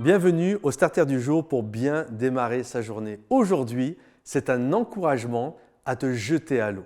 Bienvenue au Starter du jour pour bien démarrer sa journée. Aujourd'hui, c'est un encouragement à te jeter à l'eau.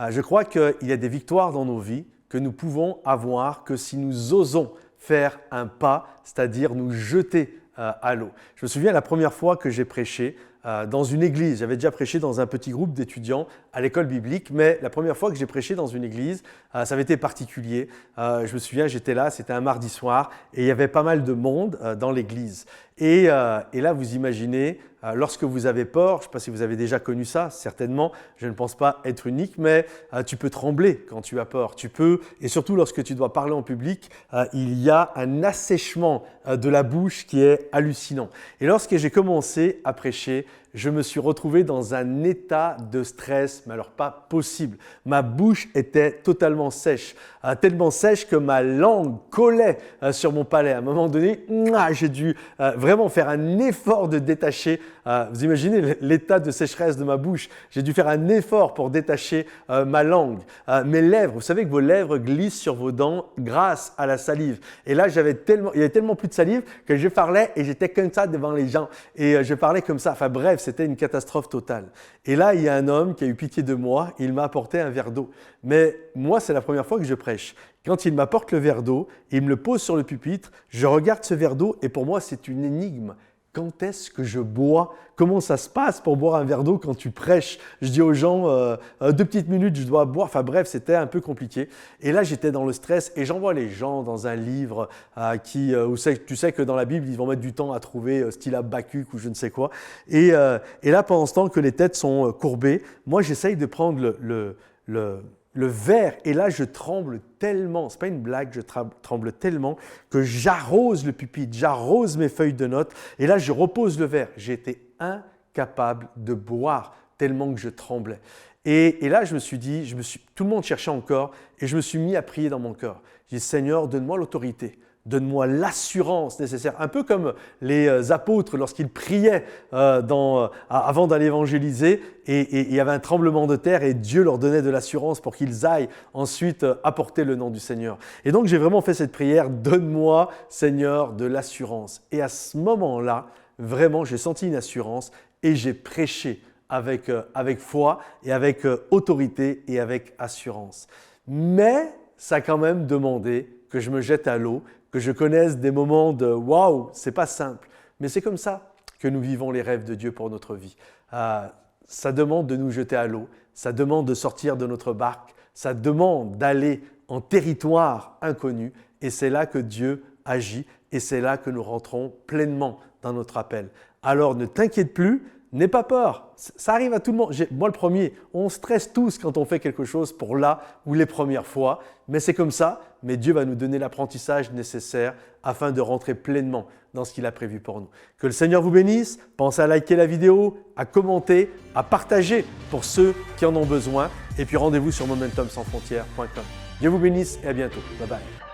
Je crois qu'il y a des victoires dans nos vies que nous pouvons avoir que si nous osons faire un pas, c'est-à-dire nous jeter à l'eau. Je me souviens la première fois que j'ai prêché dans une église. J'avais déjà prêché dans un petit groupe d'étudiants à l'école biblique, mais la première fois que j'ai prêché dans une église, ça avait été particulier. Je me souviens, j'étais là, c'était un mardi soir et il y avait pas mal de monde dans l'église. Et là, vous imaginez, lorsque vous avez peur, je ne sais pas si vous avez déjà connu ça, certainement, je ne pense pas être unique, mais tu peux trembler quand tu as peur. Tu peux, et surtout lorsque tu dois parler en public, il y a un assèchement de la bouche qui est hallucinant. Et lorsque j'ai commencé à prêcher, je me suis retrouvé dans un état de stress, mais alors pas possible. Ma bouche était totalement sèche, tellement sèche que ma langue collait sur mon palais. À un moment donné, j'ai dû vraiment faire un effort de détacher. Vous imaginez l'état de sécheresse de ma bouche. J'ai dû faire un effort pour détacher ma langue. Mes lèvres, vous savez que vos lèvres glissent sur vos dents grâce à la salive. Et là, il y avait tellement plus de salive que je parlais et j'étais comme ça devant les gens. Et je parlais comme ça. Enfin bref, c'était une catastrophe totale. Et là, il y a un homme qui a eu pitié de moi et il m'a apporté un verre d'eau. Mais moi, c'est la première fois que je prêche. Quand il m'apporte le verre d'eau, il me le pose sur le pupitre, je regarde ce verre d'eau et pour moi, c'est une énigme. Quand est-ce que je bois? Comment ça se passe pour boire un verre d'eau quand tu prêches? Je dis aux gens, 2 petites minutes, je dois boire. Enfin bref, c'était un peu compliqué. Et là, j'étais dans le stress et j'envoie les gens dans un livre où tu sais que dans la Bible, ils vont mettre du temps à trouver style Habakkuk ou je ne sais quoi. Et là, pendant ce temps que les têtes sont courbées, moi, j'essaye de prendre le verre et là je tremble tellement, c'est pas une blague, je tremble tellement que j'arrose le pupitre, j'arrose mes feuilles de notes et là je repose le verre. J'étais incapable de boire tellement que je tremblais. Et là je me suis dit, tout le monde cherchait encore et je me suis mis à prier dans mon cœur. J'ai dit Seigneur, donne-moi l'autorité. Donne-moi l'assurance nécessaire. Un peu comme les apôtres lorsqu'ils priaient avant d'aller évangéliser et il y avait un tremblement de terre et Dieu leur donnait de l'assurance pour qu'ils aillent ensuite apporter le nom du Seigneur. Et donc j'ai vraiment fait cette prière, donne-moi Seigneur de l'assurance. Et à ce moment-là, vraiment j'ai senti une assurance et j'ai prêché avec foi et avec autorité et avec assurance. Mais ça a quand même demandé que je me jette à l'eau, que je connaisse des moments de « waouh, c'est pas simple ». Mais c'est comme ça que nous vivons les rêves de Dieu pour notre vie. Ça demande de nous jeter à l'eau, ça demande de sortir de notre barque, ça demande d'aller en territoire inconnu et c'est là que Dieu agit et c'est là que nous rentrons pleinement dans notre appel. Alors ne t'inquiète plus, n'aie pas peur, ça arrive à tout le monde. Moi le premier, on stresse tous quand on fait quelque chose pour là ou les premières fois, mais c'est comme ça, mais Dieu va nous donner l'apprentissage nécessaire afin de rentrer pleinement dans ce qu'il a prévu pour nous. Que le Seigneur vous bénisse, pensez à liker la vidéo, à commenter, à partager pour ceux qui en ont besoin et puis rendez-vous sur momentumsansfrontières.com. Dieu vous bénisse et à bientôt. Bye bye.